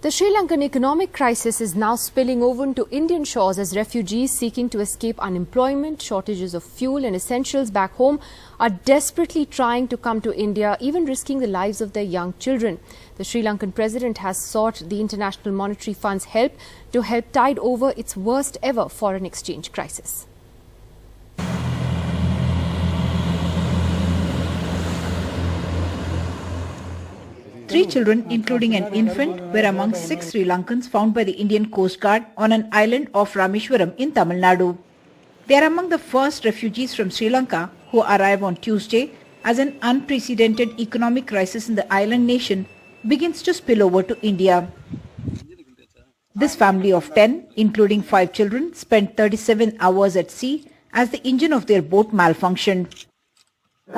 The Sri Lankan economic crisis is now spilling over into Indian shores as refugees seeking to escape unemployment, shortages of fuel and essentials back home are desperately trying to come to India, even risking the lives of their young children. The Sri Lankan president has sought the International Monetary Fund's help to help tide over its worst ever foreign exchange crisis. Three children, including an infant, were among 6 Sri Lankans found by the Indian Coast Guard on an island off Rameshwaram in Tamil Nadu. They are among the first refugees from Sri Lanka who arrive on Tuesday as an unprecedented economic crisis in the island nation begins to spill over to India. This family of 10, including 5 children, spent 37 hours at sea as the engine of their boat malfunctioned.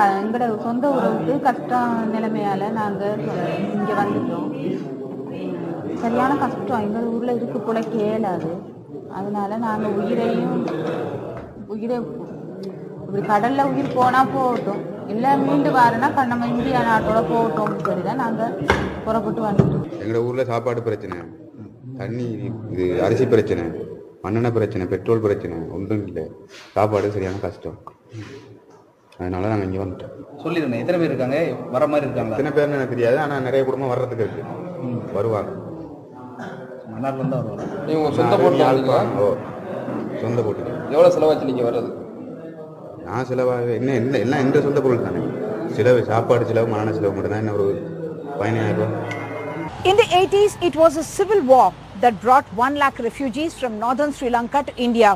எங்களோட சொந்த ஊருக்கு கஷ்டம் நிலைமையால நாங்க இங்க வந்துட்டோம். சரியான கஷ்டம் எங்க ஊர்ல இருக்கு புழைக்க இயலாது. அதனால நாங்க உயிரை இப்படி கடல்ல உயிர் போனா போகட்டும், இல்ல மீண்டு வரனா நம்ம இந்தியா நாட்டோட போகட்டும் சொல்லிதான் நாங்க புறப்பட்டு வந்துட்டோம். எங்களோட ஊர்ல சாப்பாடு பிரச்சனை, தண்ணி இது அரிசி பிரச்சனை, மண்ணெண்ணெய் பிரச்சனை, பெட்ரோல் பிரச்சனை ஒன்றும் இல்லை. சாப்பாடு சரியான கஷ்டம். அதனால நாங்கள் இங்கே வந்துட்டோம். சொல்லிடுங்க, எத்தனை பேர் இருக்காங்க, வர மாதிரி இருக்காங்க? எத்தனை பேர்னு எனக்கு தெரியாது, ஆனால் நிறைய குடும்பம் வர்றதுக்கு இருக்கு, வருவாங்க. மன்னார்லேருந்து தான் வருவாங்க. நீங்கள் சொந்த போட்டு சொந்த போட்டு எவ்வளோ செலவாச்சு நீங்கள் வர்றது? நான் செலவாக என்ன எல்லாம் எந்த சொந்த பொருள் தானே, செலவு சாப்பாடு செலவு மரண செலவு மட்டும் தான். என்ன ஒரு 15,000 ரூபா. In the 80s, it was a civil war that brought 1 lakh refugees from northern Sri Lanka to India.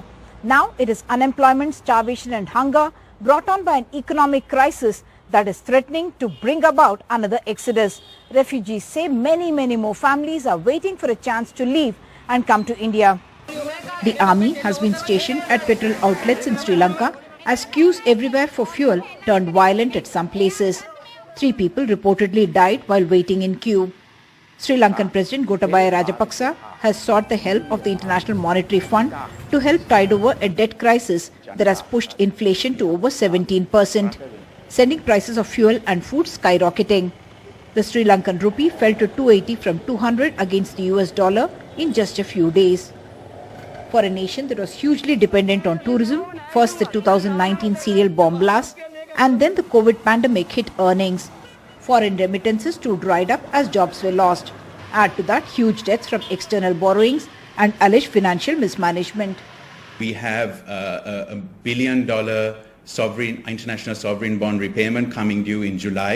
Now it is unemployment, starvation and hunger brought on by an economic crisis that is threatening to bring about another exodus. Refugees say many more families are waiting for a chance to leave and come to India. The army has been stationed at petrol outlets in Sri Lanka as queues everywhere for fuel turned violent at some places. 3 people reportedly died while waiting in queue. Sri Lankan President Gotabaya Rajapaksa has sought the help of the International Monetary Fund to help tide over a debt crisis that has pushed inflation to over 17%, sending prices of fuel and food skyrocketing. The Sri Lankan rupee fell to 280 from 200 against the US dollar in just a few days. For a nation that was hugely dependent on tourism, first the 2019 serial bomb blast and then the COVID pandemic hit earnings. Foreign remittances too dried up as jobs were lost. Add to that huge debts from external borrowings and alleged financial mismanagement. We have a $1 billion international sovereign bond repayment coming due in July.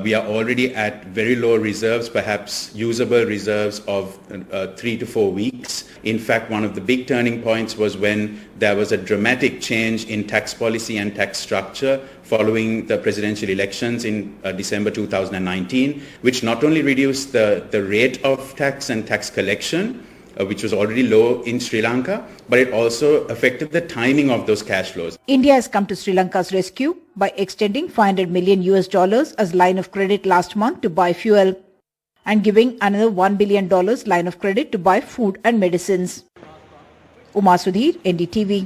We are already at very low reserves, perhaps usable reserves of 3 to 4 weeks. In fact, one of the big turning points was when there was a dramatic change in tax policy and tax structure following the presidential elections in December 2019, which not only reduced the rate of tax and tax collection, which was already low in Sri Lanka, but it also affected the timing of those cash flows. India has come to Sri Lanka's rescue by extending $500 million as line of credit last month to buy fuel and giving another $1 billion line of credit to buy food and medicines. Uma Sudhir, NDTV.